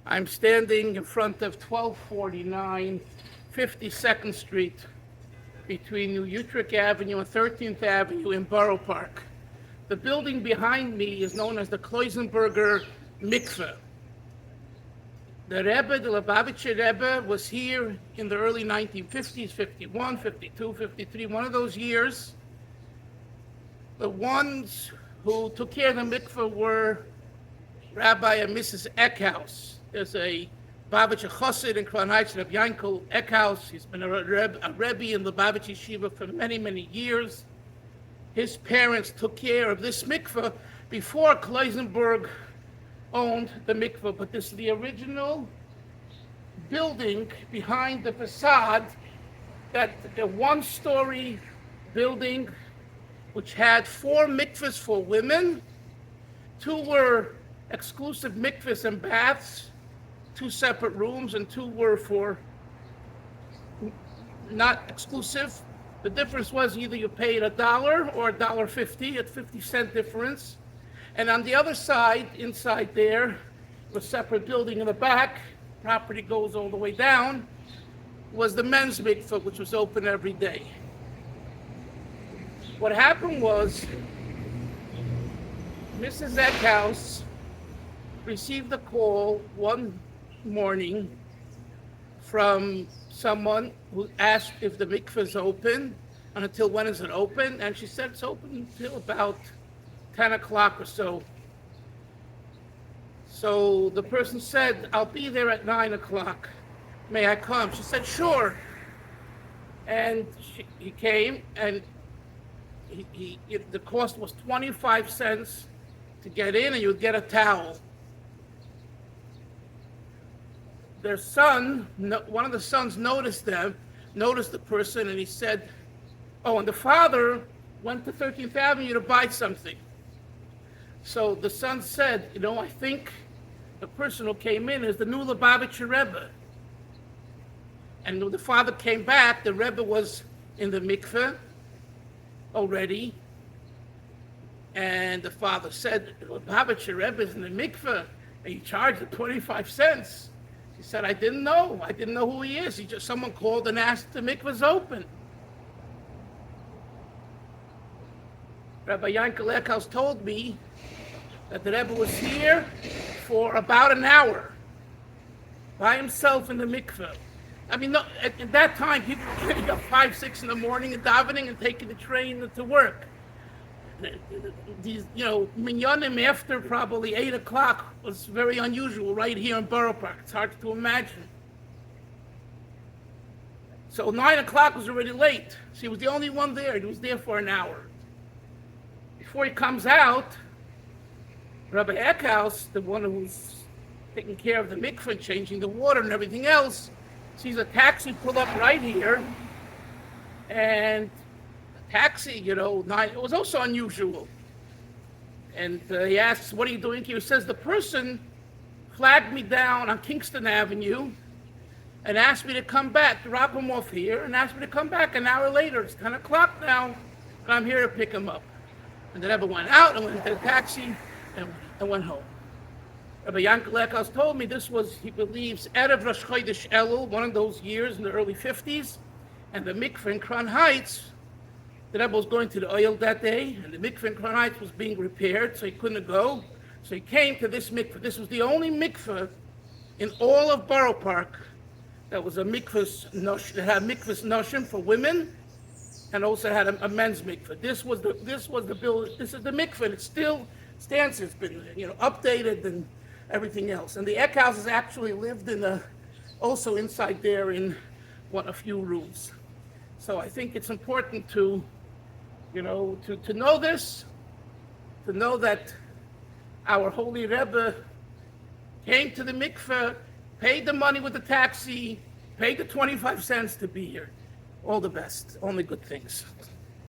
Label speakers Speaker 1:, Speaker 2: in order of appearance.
Speaker 1: I'm standing in front of 1249 52nd Street between New Utrecht Avenue and 13th Avenue in Boro Park. The building behind me is known as the Kloisenberger Mikveh. The Rebbe, the Lubavitcher Rebbe, was here in the early 1950s, 51, 52, 53, one of those years. The ones who took care of the mikveh were Rabbi and Mrs. Eckhouse. There's a Lubavitcher Chassid in Crown Heights, Rabbi Yankel Eckhouse. He's been a Rebbe in the Lubavitcher Yeshiva for many, many years. His parents took care of this mikveh before Kloisenberg owned the mikveh, but this is the original building behind the facade, that the one-story building which had 4 mikvahs for women. 2 were exclusive mikvahs and baths, 2 separate rooms, and 2 were for not exclusive. The difference was either you paid $1 or $1.50, a 50-cent difference. And on the other side, inside there, a separate building in the back, property goes all the way down, was the men's mikveh, which was open every day. What happened was, Mrs. Eckhouse received a call one morning from someone who asked if the mikveh is open, and until when is it open? And she said it's open until about 10 o'clock or so. So the person said, I'll be there at 9 o'clock. May I come? She said, sure. And he came, and the cost was 25 cents to get in, and you would get a towel. Their son, one of the sons noticed the person, and he said, oh, and the father went to 13th Avenue to buy something. So the son said, I think the person who came in is the new Lubavitcher Rebbe. And when the father came back, the Rebbe was in the mikveh already. And the father said, the Lubavitcher Rebbe is in the mikveh, and he charged him 25 cents. He said, I didn't know who he is. Someone called and asked if the mikveh's open. Rabbi Yankel Eckhouse told me that the Rebbe was here for about an hour by himself in the mikveh. I mean, at that time, people were getting up 5, 6 in the morning and davening and taking the train to work. These, minyanim after probably 8 o'clock was very unusual right here in Borough Park. It's hard to imagine. So 9 o'clock was already late. So he was the only one there. He was there for an hour. Before he comes out, Rabbi Eckhouse, the one who's taking care of the mikveh and changing the water and everything else, sees a taxi pull up right here. And the taxi, it was also unusual. And he asks, what are you doing here? He says, the person flagged me down on Kingston Avenue and asked me to come back, to drop him off here, and asked me to come back an hour later. It's 10 o'clock now, and I'm here to pick him up. And the Rebbe went out and went into the taxi and went home. Rabbi Yankel Eckhouse told me this was, he believes, erev Rosh Chodesh Elul, one of those years in the early 50s, and the mikveh in Crown Heights, the Rebbe was going to the oil that day, and the mikveh in Crown Heights was being repaired, so he couldn't go. So he came to this mikveh. This was the only mikveh in all of Borough Park that was a mikveh that had mikveh noshim for women, and also had a men's mikveh. This is the mikveh, and it still stands. It's been updated and everything else. And the Eckhouses actually lived also inside there in a few rooms. So I think it's important to know this, to know that our holy Rebbe came to the mikveh, paid the money with the taxi, paid the 25 cents to be here. All the best, only good things.